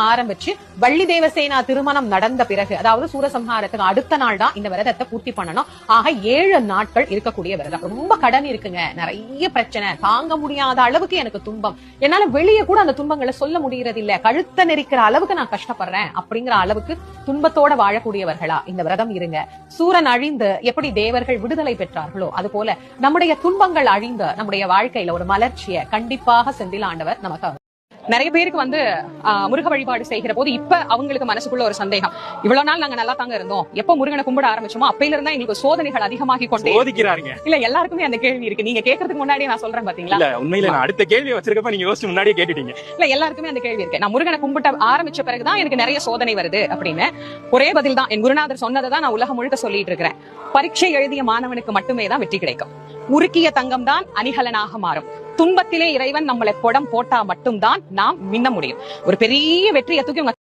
ஆரம்பிச்சு வள்ளி தேவசேனா திருமணம் நடந்த பிறகு, அதாவது சூரசம்ஹாரத்துக்கு அடுத்த நாள் தான் இந்த விரதத்தை பூர்த்தி பண்ணணும். ஆக 7 நாட்கள் இருக்கக்கூடிய விரதம். ரொம்ப கடன் இருக்குங்க, நிறைய பிரச்சனை, தாங்க முடியாத அளவுக்கு எனக்கு துன்பம், என்னால வெளியே கூட அந்த துன்பங்களை சொல்ல முடியறது இல்ல, கழுத்த நெரிக்கிற அளவுக்கு நான் கஷ்டப்படுறேன் அப்படிங்கிற அளவுக்கு துன்பத்தோட வாழக்கூடியவர்களா இந்த விரதம் இருங்க. சூரன் அழிந்து எப்படி தேவர்கள் விடுதலை பெற்றார்களோ அது போல நம்முடைய துன்பங்கள் அழிந்து நம்முடைய வாழ்க்கையில ஒரு மலர்ச்சியை கண்டிப்பாக செந்தில் ஆண்டவர் நமக்கு. நிறைய பேருக்கு முருக வழிபாடு செய்கிற போது இப்ப அவங்களுக்கு மனசுக்குள்ள ஒரு சந்தேகம், இவ்வளவு நாள் நாங்க நல்லா தாங்க இருந்தோம், எப்ப முருகனை கும்பிட ஆரம்பிச்சோமோ அப்பையில இருந்தா எங்களுக்கு சோதனைகள் அதிகமாகி கொண்டே சோதிக்கிறாங்க. இல்ல எல்லாருக்குமே அந்த கேள்வி இருக்கு, நீங்க கேட்கறதுக்கு முன்னாடியே நான் சொல்றேன் பாத்தீங்களா. இல்ல உண்மையில நான் அடுத்த கேள்வி வச்சிருக்கப்ப நீங்க யோசிச்சு முன்னாடியே கேட்டுட்டீங்க. இல்ல எல்லாருக்குமே அந்த கேள்வி இருக்கு, நான் முருகனை கும்பிட்ட ஆரம்பிச்ச பிறகுதான் எனக்கு நிறைய சோதனை வருது அப்படின்னு. ஒரே பதில் தான், என் குருநாதர் சொன்னதை தான் நான் உலகம் முழுக்க சொல்லிட்டு இருக்கிறேன். பரீட்சை எழுதிய மாணவனுக்கு மட்டுமே தான் வெற்றி கிடைக்கும். உருக்கிய தங்கம் தான் அணிகலனாக மாறும். துன்பத்திலே இறைவன் நம்மளை புடம் போட்டா மட்டும்தான் நாம் மின்ன முடியும். ஒரு பெரிய வெற்றியை தூக்கி